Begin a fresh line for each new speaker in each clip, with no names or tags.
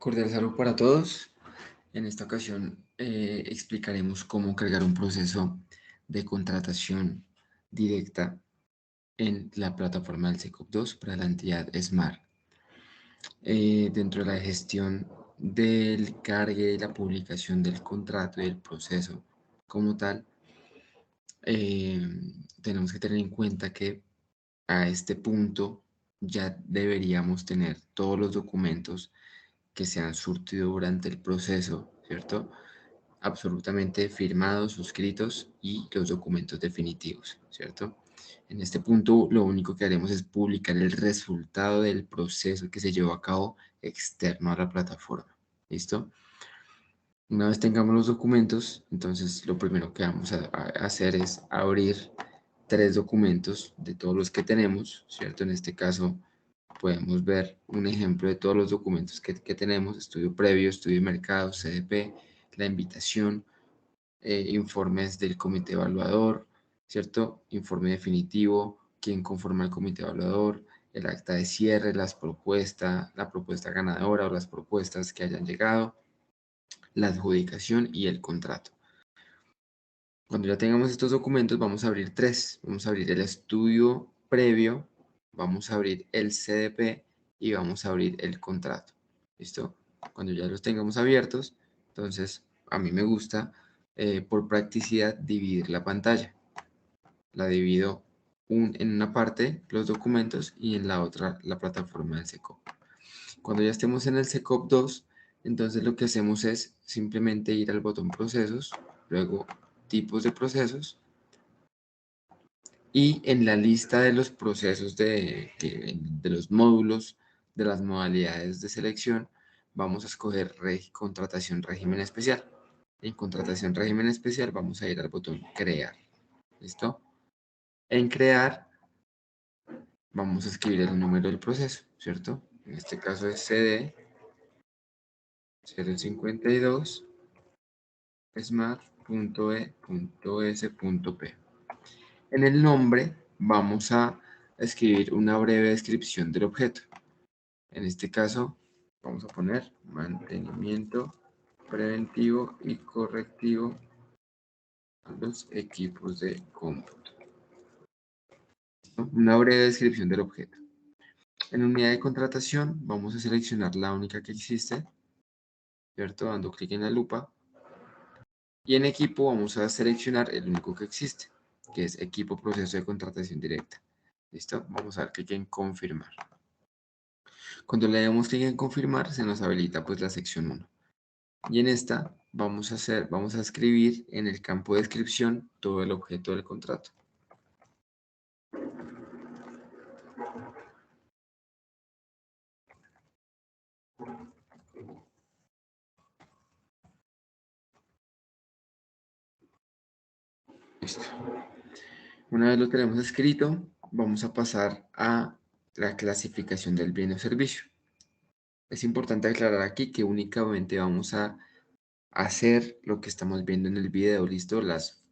Cordial saludo para todos. En esta ocasión explicaremos cómo cargar un proceso de contratación directa en la plataforma del SecOp 2 para la entidad SMART. Dentro de la gestión del cargue y la publicación del contrato y el proceso como tal, eh, tenemos que tener en cuenta que a este punto ya deberíamos tener todos los documentos que se han surtido durante el proceso, ¿cierto? Absolutamente firmados, suscritos y los documentos definitivos, ¿cierto? En este punto, lo único que haremos es publicar el resultado del proceso que se llevó a cabo externo a la plataforma. ¿Listo? Una vez tengamos los documentos, entonces lo primero que vamos a hacer es abrir tres documentos de todos los que tenemos, ¿cierto? En este caso, podemos ver un ejemplo de todos los documentos que tenemos: estudio previo, estudio de mercado, CDP, la invitación, informes del comité evaluador, ¿cierto? Informe definitivo, quién conforma el comité evaluador, el acta de cierre, la propuesta ganadora o las propuestas que hayan llegado, la adjudicación y el contrato. Cuando ya tengamos estos documentos, vamos a abrir tres. Vamos a abrir el estudio previo, vamos a abrir el CDP y vamos a abrir el contrato. ¿Listo? Cuando ya los tengamos abiertos, entonces a mí me gusta, por practicidad, dividir la pantalla. La divido en una parte los documentos y en la otra la plataforma del SecOp. Cuando ya estemos en el SecOp 2, entonces lo que hacemos es simplemente ir al botón procesos, luego tipos de procesos, y en la lista de los procesos de los módulos, de las modalidades de selección, vamos a escoger contratación régimen especial. En contratación régimen especial vamos a ir al botón crear. ¿Listo? En crear vamos a escribir el número del proceso, ¿cierto? En este caso es CD 052 smart.e.s.p. En el nombre vamos a escribir una breve descripción del objeto. En este caso vamos a poner mantenimiento preventivo y correctivo a los equipos de cómputo. ¿No? Una breve descripción del objeto. En unidad de contratación vamos a seleccionar la única que existe, ¿cierto? Dando clic en la lupa. Y en equipo vamos a seleccionar el único que existe, que es equipo proceso de contratación directa. ¿Listo? Vamos a dar clic en confirmar. Cuando le demos clic en confirmar, se nos habilita pues la sección 1. Y en esta vamos a escribir en el campo de descripción todo el objeto del contrato. Listo. Una vez lo tenemos escrito, vamos a pasar a la clasificación del bien o servicio. Es importante aclarar aquí que únicamente vamos a hacer lo que estamos viendo en el video, ¿listo? Las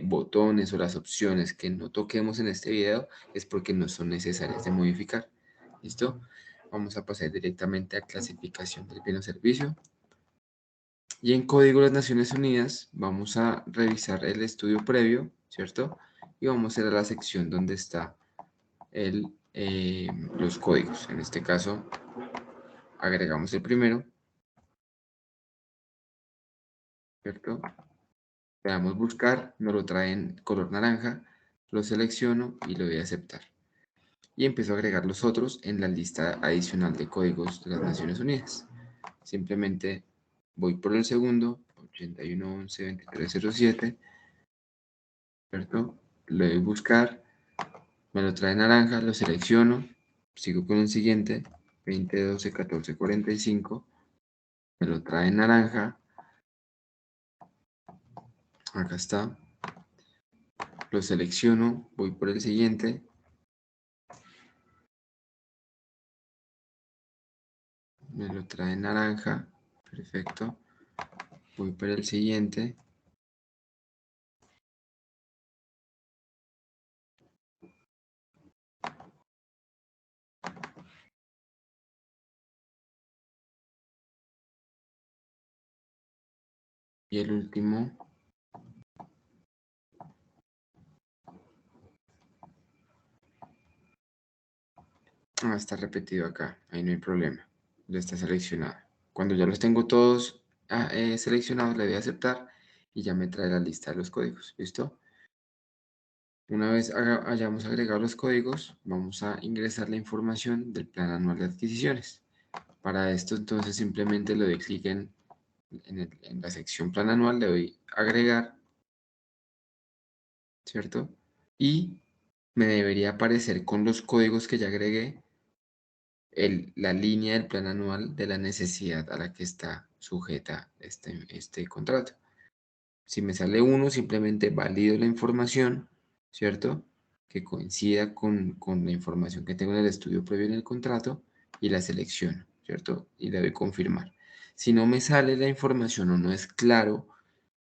botones o las opciones que no toquemos en este video es porque no son necesarias de modificar, ¿listo? Vamos a pasar directamente a clasificación del bien o servicio. Y en Código de las Naciones Unidas vamos a revisar el estudio previo, ¿cierto? Y vamos a ir a la sección donde está los códigos. En este caso, agregamos el primero, ¿cierto? Le damos buscar, nos lo trae en color naranja, lo selecciono y lo doy a aceptar. Y empiezo a agregar los otros en la lista adicional de códigos de las Naciones Unidas. Simplemente voy por el segundo, 81112307, ¿cierto? Le doy buscar, me lo trae naranja, lo selecciono, sigo con el siguiente, 20121445, me lo trae naranja, acá está, lo selecciono, voy por el siguiente, me lo trae naranja, perfecto, voy por el siguiente, Y el último está repetido acá, ahí no hay problema, ya está seleccionado. Cuando ya los tengo todos seleccionados, le doy a aceptar y ya me trae la lista de los códigos, ¿listo? Una vez hayamos agregado los códigos, vamos a ingresar la información del plan anual de adquisiciones. Para esto, entonces, simplemente le doy clic en la sección plan anual, le doy agregar, ¿cierto? Y me debería aparecer con los códigos que ya agregué la línea del plan anual de la necesidad a la que está sujeta este contrato. Si me sale uno, simplemente valido la información, ¿cierto? Que coincida con la información que tengo en el estudio previo en el contrato y la selecciono, ¿cierto? Y le doy confirmar. Si no me sale la información o no es claro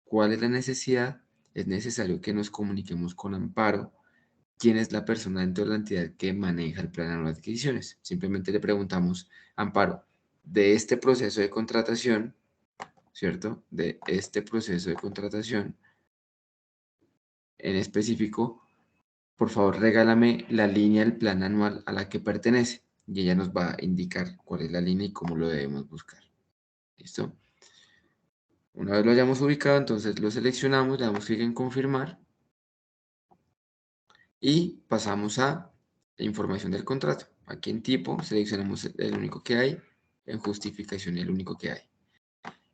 cuál es la necesidad, es necesario que nos comuniquemos con Amparo, quién es la persona dentro de la entidad que maneja el plan anual de adquisiciones. Simplemente le preguntamos, Amparo, de este proceso de contratación, ¿cierto? De este proceso de contratación en específico, por favor regálame la línea del plan anual a la que pertenece y ella nos va a indicar cuál es la línea y cómo lo debemos buscar. ¿Listo? Una vez lo hayamos ubicado, entonces lo seleccionamos, le damos clic en confirmar y pasamos a información del contrato. Aquí en tipo seleccionamos el único que hay, en justificación el único que hay.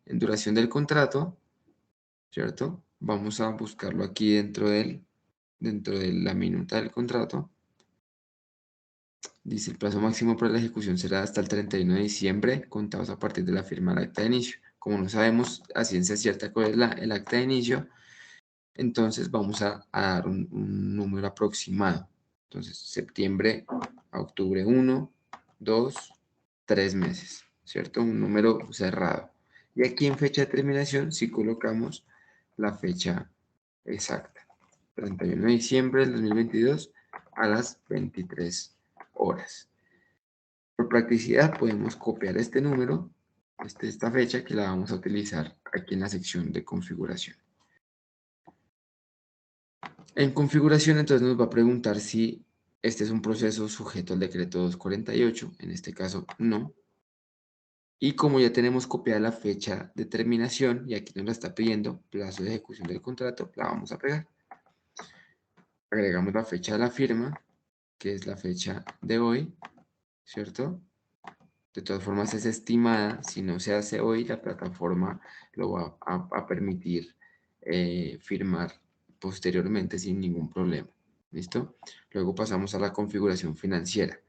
En duración del contrato, ¿cierto? Vamos a buscarlo aquí dentro de la minuta del contrato. Dice, el plazo máximo para la ejecución será hasta el 31 de diciembre, contados a partir de la firma del acta de inicio. Como no sabemos a ciencia cierta cuál es el acta de inicio, entonces vamos a dar un número aproximado. Entonces, septiembre a octubre 1, 2, 3 meses, ¿cierto? Un número cerrado. Y aquí en fecha de terminación, si colocamos la fecha exacta, 31 de diciembre del 2022 a las 23 horas. Por practicidad podemos copiar este número, esta fecha que la vamos a utilizar aquí en la sección de configuración. En configuración entonces nos va a preguntar si este es un proceso sujeto al decreto 248, en este caso no. Y como ya tenemos copiada la fecha de terminación y aquí nos la está pidiendo plazo de ejecución del contrato, la vamos a pegar. Agregamos la fecha de la firma, que es la fecha de hoy, ¿cierto? De todas formas es estimada, si no se hace hoy, la plataforma lo va a permitir firmar posteriormente sin ningún problema. ¿Listo? Luego pasamos a la configuración financiera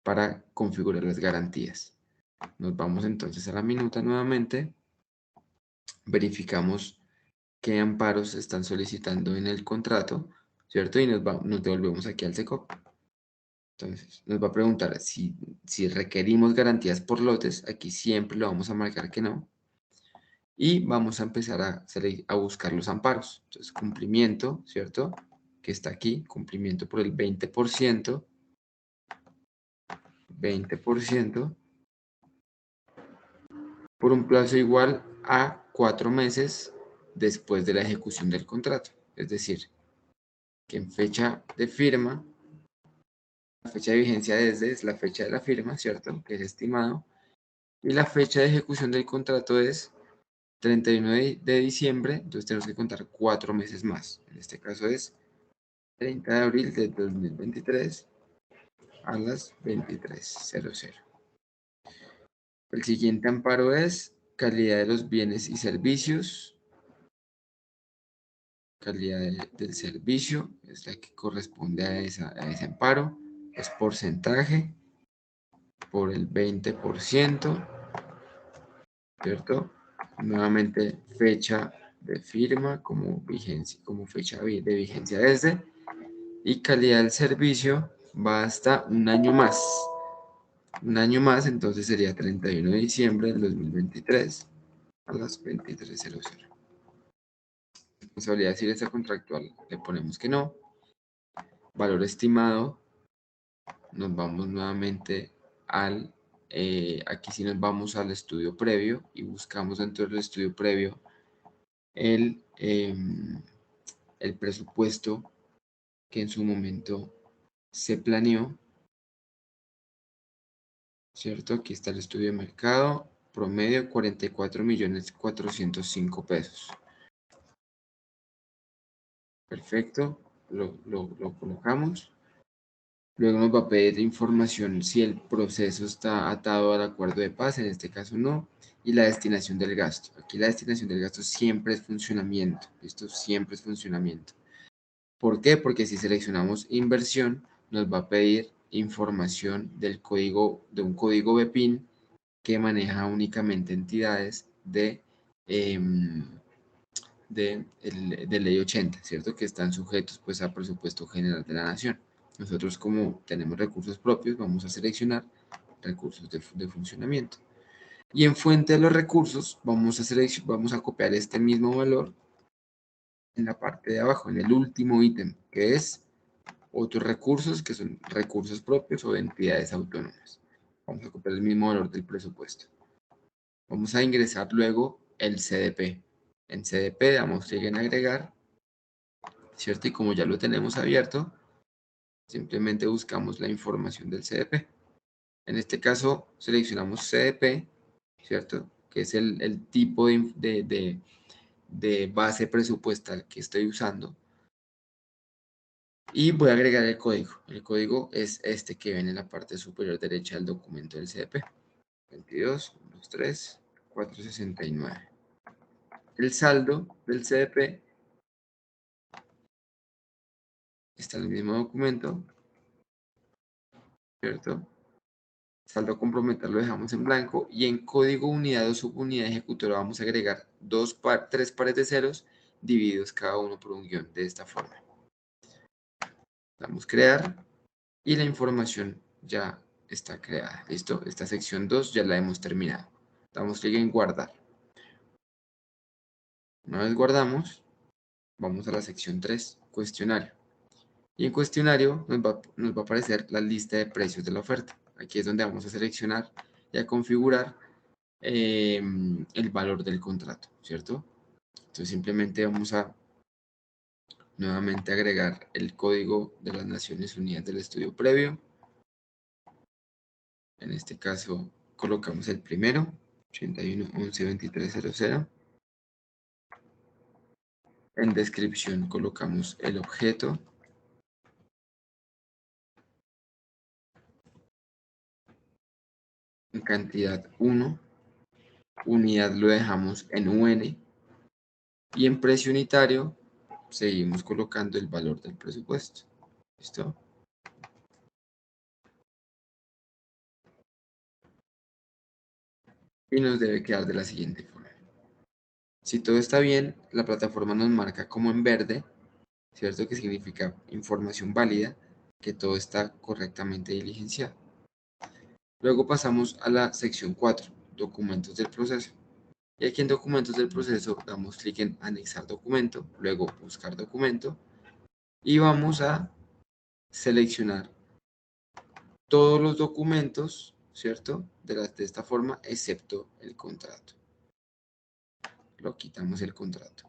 para configurar las garantías. Nos vamos entonces a la minuta nuevamente, verificamos qué amparos están solicitando en el contrato, ¿cierto? Y nos devolvemos aquí al SECOP. Entonces, nos va a preguntar si requerimos garantías por lotes. Aquí siempre le vamos a marcar que no. Y vamos a empezar a buscar los amparos. Entonces, cumplimiento, ¿cierto? Que está aquí, cumplimiento por el 20%, 20%, por un plazo igual a 4 meses después de la ejecución del contrato. Es decir, que en fecha de firma, la fecha de vigencia desde es la fecha de la firma, ¿cierto? Que es estimado. Y la fecha de ejecución del contrato es 31 de diciembre, entonces tenemos que contar 4 meses más. En este caso es 30 de abril de 2023 a las 23:00. El siguiente amparo es calidad de los bienes y servicios. Calidad del servicio es la que corresponde a ese amparo. Es porcentaje por el 20%, ¿cierto? Nuevamente fecha de firma como vigencia, como fecha de vigencia desde, y calidad del servicio va hasta un año más. Un año más, entonces sería 31 de diciembre del 2023 a las 23:00. Responsabilidad civil contractual, le ponemos que no. Valor estimado, nos vamos nuevamente aquí sí nos vamos al estudio previo y buscamos dentro del estudio previo el presupuesto que en su momento se planeó, ¿cierto? Aquí está el estudio de mercado, promedio 44.405.000 pesos. Perfecto, lo colocamos. Luego nos va a pedir información si el proceso está atado al acuerdo de paz, en este caso no, y la destinación del gasto. Aquí la destinación del gasto siempre es funcionamiento, esto siempre es funcionamiento. ¿Por qué? Porque si seleccionamos inversión, nos va a pedir información del código, de un código BPIN que maneja únicamente entidades de ley 80, ¿cierto? Que están sujetos pues a presupuesto general de la nación. Nosotros como tenemos recursos propios, vamos a seleccionar recursos de funcionamiento. Y en fuente de los recursos vamos a copiar este mismo valor en la parte de abajo, en el último ítem, que es otros recursos, que son recursos propios o de entidades autónomas. Vamos a copiar el mismo valor del presupuesto. Vamos a ingresar luego el CDP. En CDP damos clic en agregar, ¿cierto? Y como ya lo tenemos abierto, simplemente buscamos la información del CDP. En este caso, seleccionamos CDP, ¿cierto? Que es el tipo de base presupuestal que estoy usando. Y voy a agregar el código. El código es este que ven en la parte superior derecha del documento del CDP. 22, 13, 469. El saldo del CDP está en el mismo documento, ¿cierto? Saldo a comprometer lo dejamos en blanco y en código unidad o subunidad ejecutora vamos a agregar tres pares de ceros divididos cada uno por un guión de esta forma. Damos crear y la información ya está creada. ¿Listo? Esta sección 2 ya la hemos terminado. Damos clic en guardar. Una vez guardamos, vamos a la sección 3, cuestionario. Y en cuestionario nos va a aparecer la lista de precios de la oferta. Aquí es donde vamos a seleccionar y a configurar el valor del contrato, ¿cierto? Entonces simplemente vamos a nuevamente agregar el código de las Naciones Unidas del estudio previo. En este caso colocamos el primero, 81.11.23.00. En descripción colocamos el objeto. En cantidad 1. Unidad lo dejamos en UN. Y en precio unitario seguimos colocando el valor del presupuesto. ¿Listo? Y nos debe quedar de la siguiente forma. Si todo está bien, la plataforma nos marca como en verde, ¿cierto? Que significa información válida, que todo está correctamente diligenciado. Luego pasamos a la sección 4, documentos del proceso. Y aquí en documentos del proceso damos clic en anexar documento, luego buscar documento y vamos a seleccionar todos los documentos, ¿cierto? De esta forma, excepto el contrato. Lo quitamos el contrato.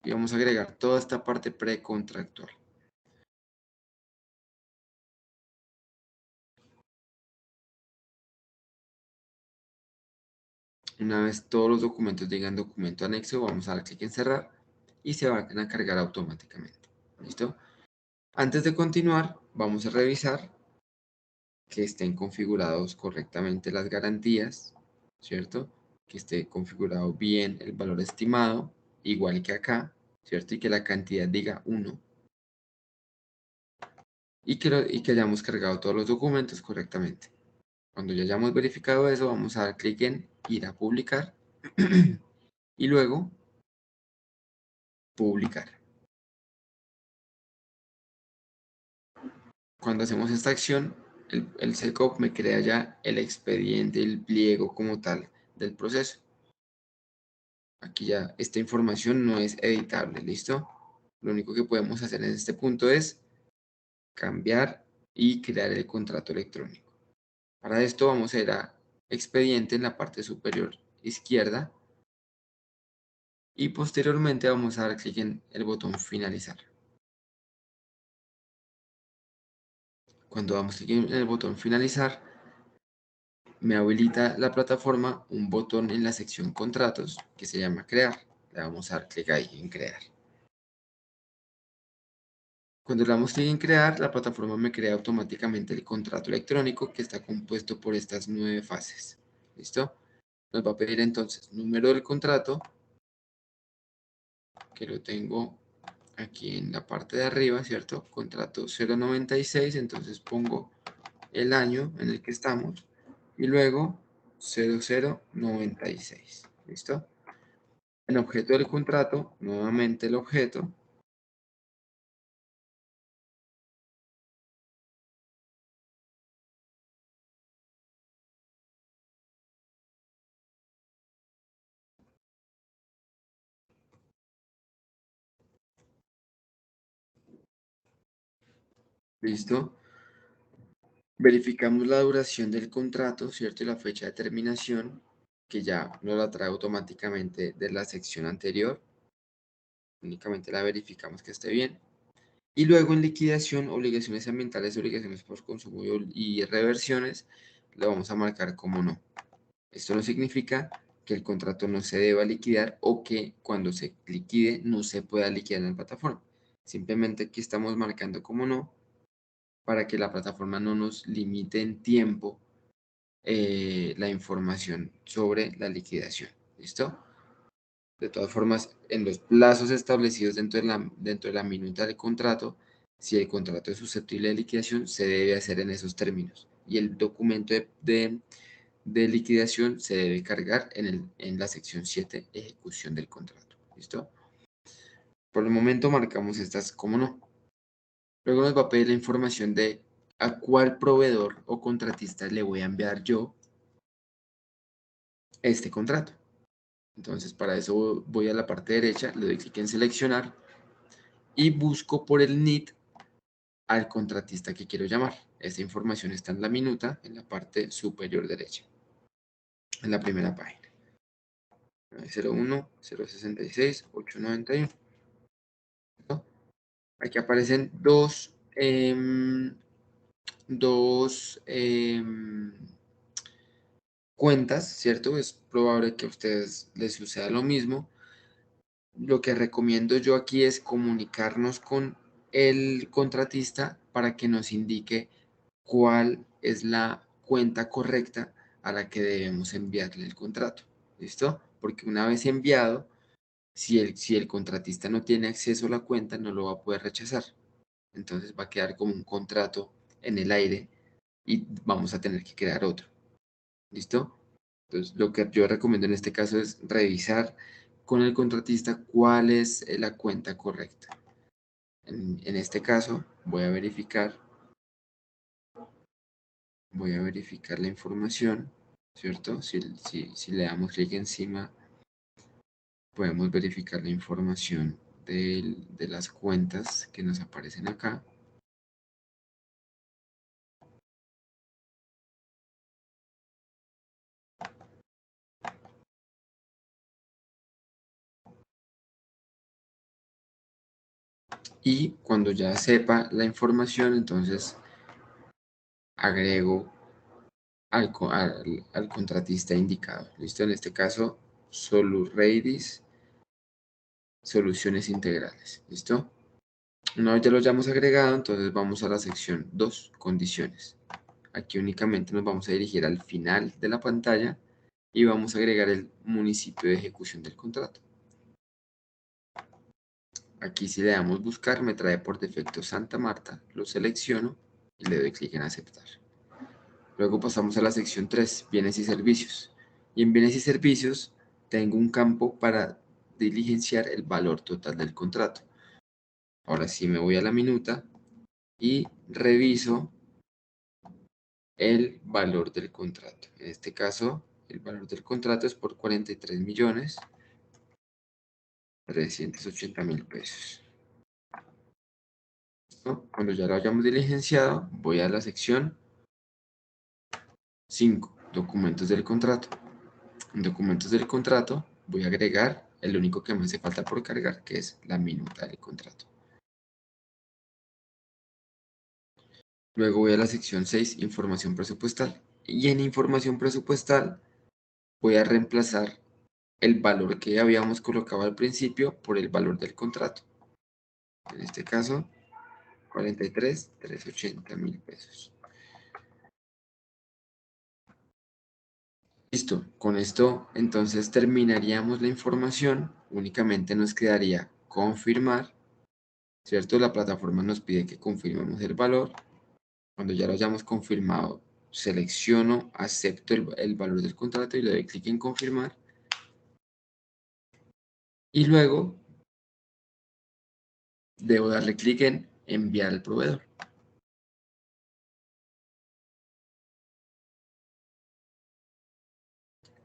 Y vamos a agregar toda esta parte precontractual. Una vez todos los documentos digan documento anexo, vamos a dar clic en cerrar y se van a cargar automáticamente. ¿Listo? Antes de continuar, vamos a revisar que estén configurados correctamente las garantías, ¿cierto? Que esté configurado bien el valor estimado, igual que acá, ¿cierto? Y que la cantidad diga 1. Y que hayamos cargado todos los documentos correctamente. Cuando ya hayamos verificado eso, vamos a dar clic en ir a publicar y luego publicar. Cuando hacemos esta acción, el SECOP me crea ya el expediente, el pliego como tal del proceso. Aquí ya esta información no es editable, ¿listo? Lo único que podemos hacer en este punto es cambiar y crear el contrato electrónico. Para esto vamos a ir a expediente en la parte superior izquierda y posteriormente vamos a dar clic en el botón finalizar. Cuando damos clic en el botón finalizar, me habilita la plataforma un botón en la sección contratos que se llama crear. Le vamos a dar clic ahí en crear. Cuando le damos clic en crear, la plataforma me crea automáticamente el contrato electrónico que está compuesto por estas 9 fases. ¿Listo? Nos va a pedir entonces número del contrato, que lo tengo aquí en la parte de arriba, ¿cierto? Contrato 096, entonces pongo el año en el que estamos y luego 0096. ¿Listo? El objeto del contrato, nuevamente el objeto. ¿Listo? Verificamos la duración del contrato, ¿cierto? Y la fecha de terminación, que ya nos la trae automáticamente de la sección anterior. Únicamente la verificamos que esté bien. Y luego en liquidación, obligaciones ambientales, obligaciones por consumo y reversiones, lo vamos a marcar como no. Esto no significa que el contrato no se deba liquidar o que cuando se liquide no se pueda liquidar en la plataforma. Simplemente aquí estamos marcando como no para que la plataforma no nos limite en tiempo la información sobre la liquidación. ¿Listo? De todas formas, en los plazos establecidos dentro de la minuta del contrato, si el contrato es susceptible de liquidación, se debe hacer en esos términos. Y el documento de liquidación se debe cargar en la sección 7, ejecución del contrato. ¿Listo? Por el momento marcamos estas como no. Luego nos va a pedir la información de a cuál proveedor o contratista le voy a enviar yo este contrato. Entonces, para eso voy a la parte derecha, le doy clic en seleccionar y busco por el NIT al contratista que quiero llamar. Esta información está en la minuta, en la parte superior derecha, en la primera página. 01 066 891. ¿No? Aquí aparecen dos cuentas, ¿cierto? Es probable que a ustedes les suceda lo mismo. Lo que recomiendo yo aquí es comunicarnos con el contratista para que nos indique cuál es la cuenta correcta a la que debemos enviarle el contrato. ¿Listo? Porque una vez enviado, si el contratista no tiene acceso a la cuenta, no lo va a poder rechazar. Entonces va a quedar como un contrato en el aire y vamos a tener que crear otro. ¿Listo? Entonces, lo que yo recomiendo en este caso es revisar con el contratista cuál es la cuenta correcta. En este caso, voy a verificar la información, ¿cierto? Si le damos clic encima, podemos verificar la información de las cuentas que nos aparecen acá. Y cuando ya sepa la información, entonces agrego al contratista indicado. ¿Listo? En este caso, Soluredis Soluciones Integrales. ¿Listo? Una vez ya lo hayamos agregado, entonces vamos a la sección 2, condiciones. Aquí únicamente nos vamos a dirigir al final de la pantalla y vamos a agregar el municipio de ejecución del contrato. Aquí si le damos buscar, me trae por defecto Santa Marta, lo selecciono y le doy clic en aceptar. Luego pasamos a la sección 3, bienes y servicios. Y en bienes y servicios tengo un campo para diligenciar el valor total del contrato. Ahora sí me voy a la minuta y reviso el valor del contrato. En este caso, el valor del contrato es por 43.380.000 pesos. ¿No? Cuando ya lo hayamos diligenciado, voy a la sección 5, documentos del contrato. En documentos del contrato voy a agregar el único que me hace falta por cargar, que es la minuta del contrato. Luego voy a la sección 6, información presupuestal. Y en información presupuestal voy a reemplazar el valor que habíamos colocado al principio por el valor del contrato. En este caso, 43.380.000 pesos. Listo, con esto entonces terminaríamos la información. Únicamente nos quedaría confirmar, ¿cierto? La plataforma nos pide que confirmemos el valor. Cuando ya lo hayamos confirmado, selecciono, acepto el valor del contrato y le doy clic en confirmar. Y luego debo darle clic en enviar al proveedor.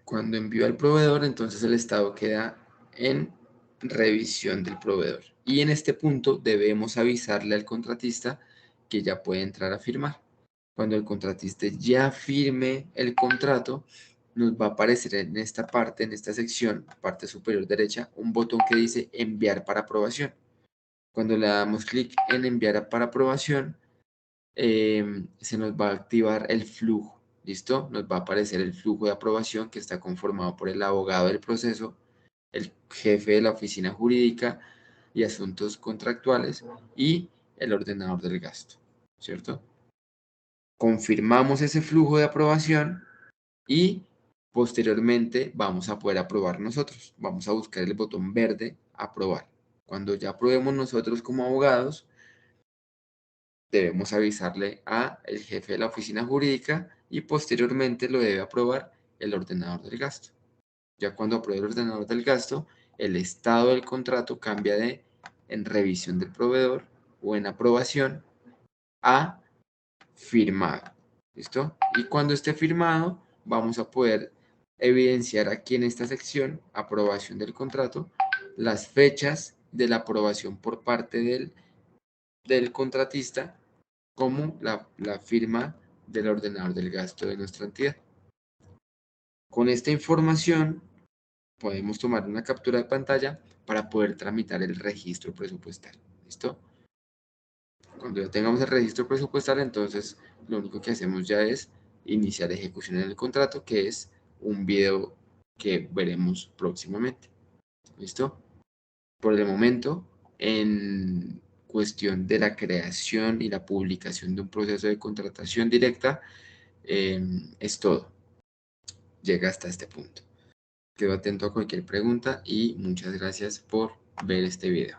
Cuando envío al proveedor, entonces el estado queda en revisión del proveedor. Y en este punto debemos avisarle al contratista que ya puede entrar a firmar. Cuando el contratista ya firme el contrato, nos va a aparecer en esta parte, en esta sección, parte superior derecha, un botón que dice enviar para aprobación. Cuando le damos clic en enviar para aprobación, se nos va a activar el flujo. ¿Listo? Nos va a aparecer el flujo de aprobación que está conformado por el abogado del proceso, el jefe de la oficina jurídica y asuntos contractuales y el ordenador del gasto, ¿cierto? Confirmamos ese flujo de aprobación y posteriormente vamos a poder aprobar nosotros. Vamos a buscar el botón verde, aprobar. Cuando ya aprobemos nosotros como abogados, debemos avisarle a el jefe de la oficina jurídica y posteriormente lo debe aprobar el ordenador del gasto. Ya cuando apruebe el ordenador del gasto, el estado del contrato cambia de en revisión del proveedor o en aprobación a firmado. ¿Listo? Y cuando esté firmado, vamos a poder evidenciar aquí en esta sección, aprobación del contrato, las fechas de la aprobación por parte del contratista como la firma del ordenador del gasto de nuestra entidad. Con esta información podemos tomar una captura de pantalla para poder tramitar el registro presupuestal. ¿Listo? Cuando ya tengamos el registro presupuestal, entonces lo único que hacemos ya es iniciar ejecución en el contrato, que es un video que veremos próximamente. ¿Listo? Por el momento, en cuestión de la creación y la publicación de un proceso de contratación directa, es todo. Llega hasta este punto. Quedo atento a cualquier pregunta y muchas gracias por ver este video.